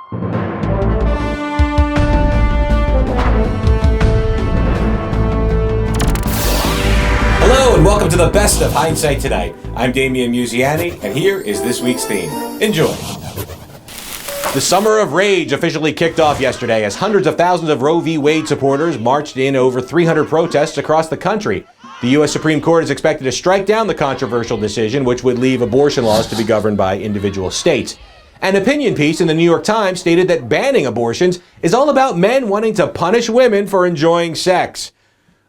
Hello and welcome to the best of Hindsight Tonight. I'm Damian Muziani, and here is this week's theme. Enjoy. The Summer of Rage officially kicked off yesterday as hundreds of thousands of Roe v. Wade supporters marched in over 300 protests across the country. The U.S. Supreme Court is expected to strike down the controversial decision, which would leave abortion laws to be governed by individual states. An opinion piece in the New York Times stated that banning abortions is all about men wanting to punish women for enjoying sex.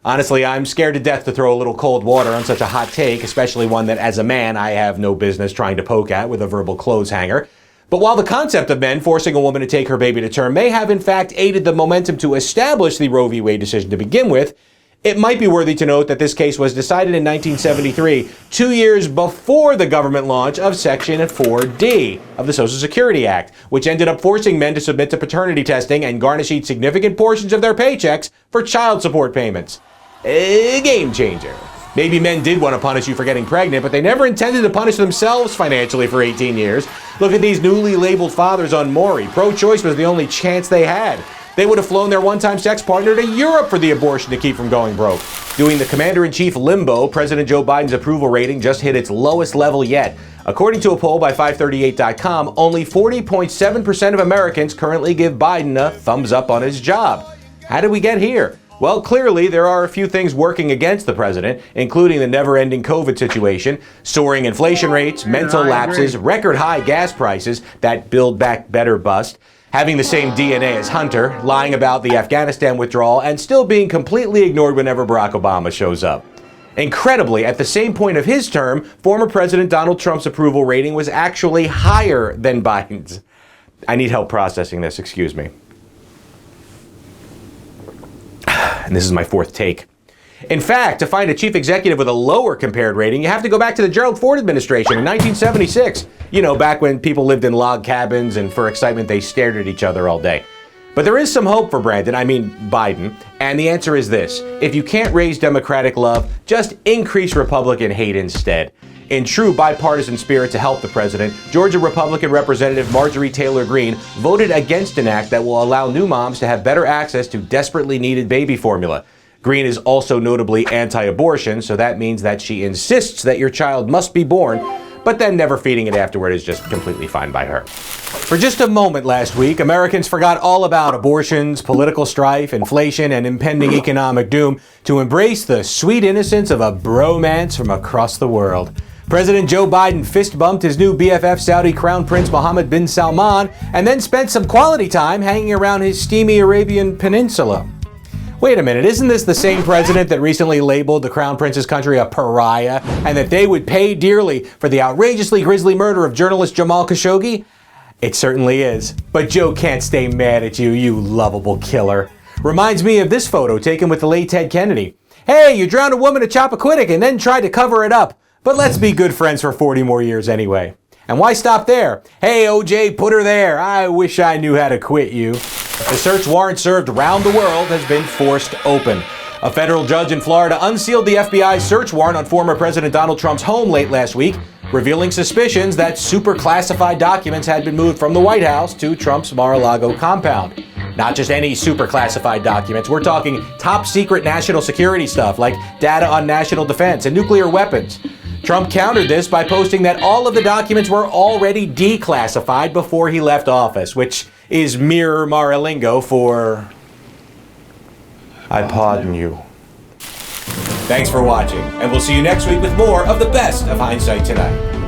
Honestly, I'm scared to death to throw a little cold water on such a hot take, especially one that as a man I have no business trying to poke at with a verbal clothes hanger. But while the concept of men forcing a woman to take her baby to term may have in fact aided the momentum to establish the Roe v. Wade decision to begin with, it might be worthy to note that this case was decided in 1973, 2 years before the government launch of Section 4D of the Social Security Act, which ended up forcing men to submit to paternity testing and garnishing significant portions of their paychecks for child support payments. A game changer. Maybe men did want to punish you for getting pregnant, but they never intended to punish themselves financially for 18 years. Look at these newly labeled fathers on Maury. Pro-choice was the only chance they had. They would have flown their one-time sex partner to Europe for the abortion to keep from going broke. Doing the commander-in-chief limbo, President Joe Biden's approval rating just hit its lowest level yet. According to a poll by 538.com, only 40.7% of Americans currently give Biden a thumbs up on his job. How did we get here? Well, clearly, there are a few things working against the president, including the never-ending COVID situation, soaring inflation rates, mental lapses, record-high gas prices, that Build Back Better bust, having the same DNA as Hunter, lying about the Afghanistan withdrawal, and still being completely ignored whenever Barack Obama shows up. Incredibly, at the same point of his term, former President Donald Trump's approval rating was actually higher than Biden's. I need help processing this, excuse me. And this is my fourth take. In fact, to find a chief executive with a lower compared rating, you have to go back to the Gerald Ford administration in 1976. You know, back when people lived in log cabins and for excitement they stared at each other all day. But there is some hope for Biden, and the answer is this. If you can't raise Democratic love, just increase Republican hate instead. In true bipartisan spirit to help the president, Georgia Republican Representative Marjorie Taylor Greene voted against an act that will allow new moms to have better access to desperately needed baby formula. Greene is also notably anti-abortion, so that means that she insists that your child must be born, but then never feeding it afterward is just completely fine by her. For just a moment last week, Americans forgot all about abortions, political strife, inflation, and impending economic doom to embrace the sweet innocence of a bromance from across the world. President Joe Biden fist-bumped his new BFF Saudi Crown Prince Mohammed bin Salman and then spent some quality time hanging around his steamy Arabian Peninsula. Wait a minute, isn't this the same president that recently labeled the Crown Prince's country a pariah and that they would pay dearly for the outrageously grisly murder of journalist Jamal Khashoggi? It certainly is. But Joe can't stay mad at you, you lovable killer. Reminds me of this photo taken with the late Ted Kennedy. Hey, you drowned a woman at Chappaquiddick and then tried to cover it up. But let's be good friends for 40 more years anyway. And why stop there? Hey, OJ, put her there. I wish I knew how to quit you. The search warrant served around the world has been forced open. A federal judge in Florida unsealed the FBI's search warrant on former President Donald Trump's home late last week, revealing suspicions that super classified documents had been moved from the White House to Trump's Mar-a-Lago compound. Not just any super classified documents, we're talking top secret national security stuff like data on national defense and nuclear weapons. Trump countered this by posting that all of the documents were already declassified before he left office, which is mere Mar-a-Lingo for I pardon you. Thanks for watching, and we'll see you next week with more of the best of Hindsight Tonight.